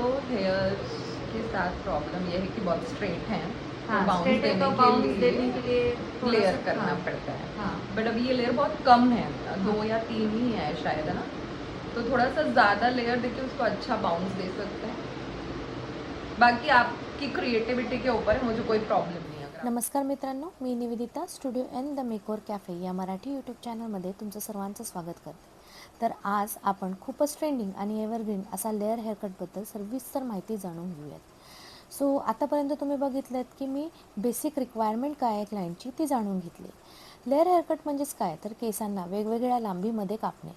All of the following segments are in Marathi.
हेयर्स के साथ प्रॉब्लम ये है कि बहुत स्ट्रेट हैं, तो हाँ, बाउंस स्ट्रेट है तो देने के बाउंस देने लिए के लिए थोड़ा लेयर सा करना हाँ, पड़ता है। हाँ, बट अभी ये लेयर बहुत कम है, हाँ। 2 या 3 ही है शायद, है ना? तो थोड़ा सा ज़्यादा लेयर देके उसको अच्छा बाउंस दे सकते हैं। बाकी आपकी क्रिएटिविटी के ऊपर है, मुझे कोई प्रॉब्लम नहीं है अगर आप नमस्कार मित्रांनो, मी Nivedita studio and the makeover cafe या मराठी यूट्यूब चॅनलमध्ये तुमचं सर्वांचं स्वागत करते. तर आज आपण खूपच ट्रेंडिंग आणि एव्हरग्रीन असा लेअर हेअरकटबद्दल सविस्तर माहिती जाणून घेऊयात. सो आतापर्यंत तुम्ही बघितलं की मी बेसिक रिक्वायरमेंट काय आहे क्लायंटची ती जाणून घेतली. लेअर हेअरकट म्हणजेच काय, तर केसांना वेगवेगळ्या लांबीमध्ये कापणे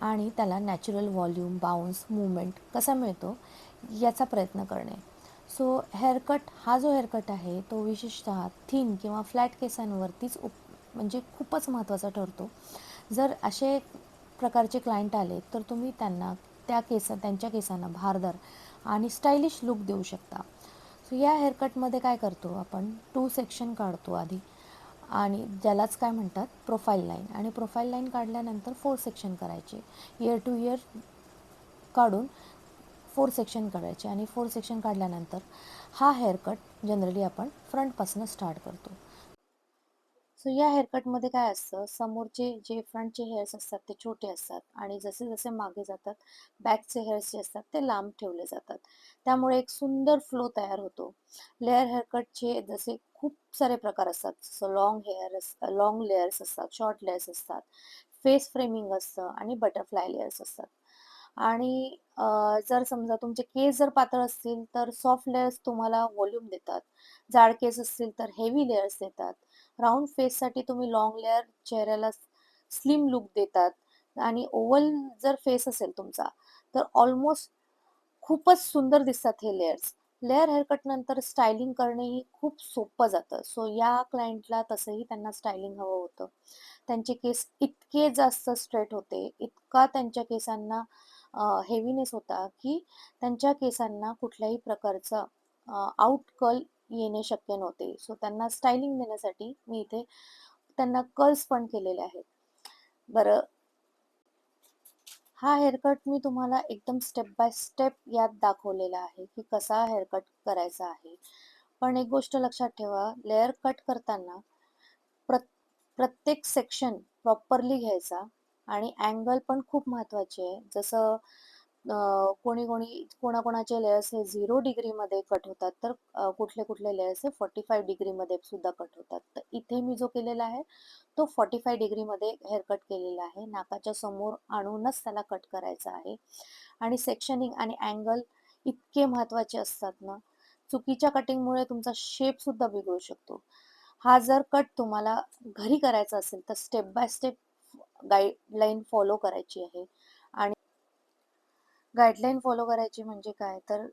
आणि त्याला नॅचरल व्हॉल्यूम, बाउन्स, मूवमेंट कसा मिळतो याचा प्रयत्न करणे. सो हेअरकट हा जो हेअरकट आहे तो विशेषतः थिन किंवा फ्लॅट केसांवरतीच म्हणजे खूपच महत्त्वाचा ठरतो. जर असे प्रकारचे क्लायंट आले तर तुम्ही त्यांना त्यांच्या केसांना भारदार आणि स्टायलिश लुक देऊ शकता. सो या हेअरकटमध्ये काय करतो आपण, 2 सेक्शन काढतो आधी आणि ज्यालाच काय म्हणतात प्रोफाईल लाईन, आणि प्रोफाईल लाईन काढल्यानंतर 4 सेक्शन करायचे. इयर टू इयर काढून 4 सेक्शन काढायचे आणि 4 सेक्शन काढल्यानंतर हा हेअरकट जनरली आपण फ्रंटपासून स्टार्ट करतो. सो या हेअरकटमध्ये काय असतं, समोरचे जे फ्रंटचे हेअर्स असतात ते छोटे असतात आणि जसे जसे मागे जातात बॅकचे हेअर्स जे असतात ते लांब ठेवले जातात. त्यामुळे एक सुंदर फ्लो तयार होतो. लेअर हेअरकटचे जसे खूप सारे प्रकार असतात, जसं लॉंग लेयर्स असतात, शॉर्ट लेयर्स असतात, फेस फ्रेमिंग असतं आणि बटरफ्लाय लेयर्स असतात. आणि जर समजा तुमचे केस जर पातळ असतील तर सॉफ्ट लेयर्स तुम्हाला व्हॉल्यूम देतात. जाड केस असतील तर हेवी लेयर्स देतात. राउंड फेससाठी तुम्ही लाँग लेयर चेहऱ्याला स्लिम लुक देतात आणि ओव्हल जर फेस असेल तुमचा तर ऑलमोस्ट खूपच सुंदर दिसतात हे लेयर्स. लेयर हेअरकट नंतर स्टायलिंग करणेही खूप सोपं जातं. सो या क्लायंटला तसंही त्यांना स्टायलिंग हवं होतं. त्यांचे केस इतके जास्त स्ट्रेट होते, इतका त्यांच्या केसांना हेवीनेस होता की त्यांच्या केसांना कुठल्याही प्रकारचा आउट कर्ल येणे शक्य नव्हते. सो त्यांना स्टायलिंग देण्यासाठी मी इथे त्यांना कर्ल्स पण केलेले आहेत. बरं, हा हेअरकट मी तुम्हाला एकदम स्टेप बाय स्टेप यात दाखवलेला आहे की कसा हेअरकट करायचा आहे. पण एक गोष्ट लक्षात ठेवा, लेयर कट करताना प्रत्येक सेक्शन प्रॉपरली घ्यायचा आणि अँगल पण खूप महत्वाची आहे. जसं कोणाकोणाचे लेयर्स हे 0 डिग्रीमध्ये कट होतात, तर कुठले लेयर्स हे 45 डिग्रीमध्ये सुद्धा कट होतात. तर इथे मी जो केलेला आहे तो 45 डिग्रीमध्ये हेअरकट केलेला आहे. नाकाच्या समोर आणूनच त्याला कट करायचा आहे. आणि सेक्शनिंग आणि अँगल इतके महत्त्वाचे असतात ना, चुकीच्या कटिंगमुळे तुमचा शेप सुद्धा बिघडू शकतो. हा जर कट तुम्हाला घरी करायचा असेल तर step by step guideline follow करायची आहे. आणि गाईडलाईन फॉलो करायची म्हणजे काय, तर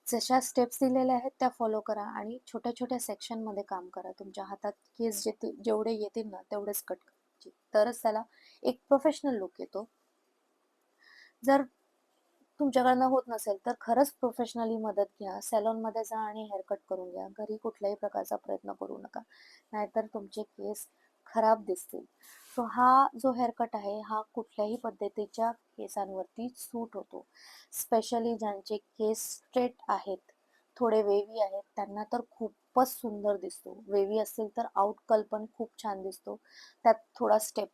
जशा स्टेप्स दिलेल्या आहेत त्या फॉलो करा आणि छोट्या-छोट्या सेक्शनमध्ये काम करा. तुमच्या हातात केस जेवढे येतील ना तेवढेच कट करायचे. तरच त्याला एक प्रोफेशनल लुक येतो. जर तुमच्याकडनं होत नसेल तर खरंच प्रोफेशनली मदत घ्या. सॅलॉनमध्ये जा आणि हेअरकट करून घ्या. घरी कुठल्याही प्रकारचा प्रयत्न करू नका. नाहीतर तुमचे केस खराब दिसतील. सो हा जो हेअरकट आहे हा कुठल्याही पद्धतीच्या केसांवरती सूट होतो. स्पेशली ज्यांचे केस स्ट्रेट आहेत, थोडे वेव्ही आहेत, त्यांना तर खूपच सुंदर दिसतो. वेव्ही असतील तर आउट कर्ल पण खूप छान दिसतो. त्यात थोडा स्टेप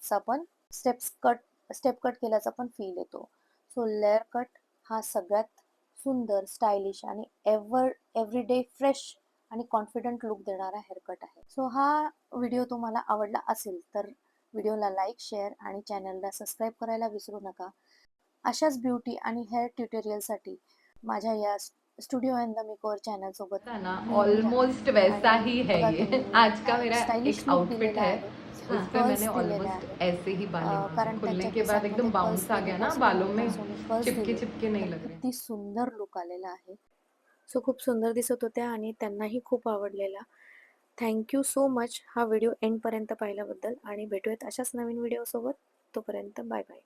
कट केल्याचा पण फील येतो. सो लेयर कट हा सगळ्यात सुंदर, स्टायलिश आणि एव्हरीडे फ्रेश आणि कॉन्फिडंट लुक देणारा हेअरकट आहे. सो हा व्हिडिओ तुम्हाला आवडला असेल तर व्हिडिओला लाईक, शेअर आणि चॅनलला सबस्क्राईब करायला विसरू नका. अशाच ब्युटी आणि हेअर ट्युटोरियलसाठी माझ्या या studio in the makeover channel सोबत है ना, नेहमी राहा. ऑलमोस्ट वैसा आणि ही है बघा ये। तुम्ही, मी आज का मेरा स्टायलिश एक लुक आउटफिट दिलेला है, आहे. उस पे मैंने कर्ल्स दिलेले ऑलमोस्ट आहेत. ऐसे ही बालें बांधे। कारण खुलने त्यांच्या के बाद एकदम केसांमध्ये कर्ल्स बाउंस आ गया दिलेले ना असतात बालों ना, में, सो मी कर्ल्स चिपके दिले चिपके नहीं तर लग रहे। किती सुंदर लुक आलेला आहे. सो खूप सुंदर दिसत होत्या आणि त्यांनाही खूप आवडलेला. थँक सो मच हा व्हिडिओ एंडपर्यंत पाहिल्याबद्दल आणि भेटूयात अशाच नवीन व्हिडिओसोबत. तोपर्यंत बाय बाय.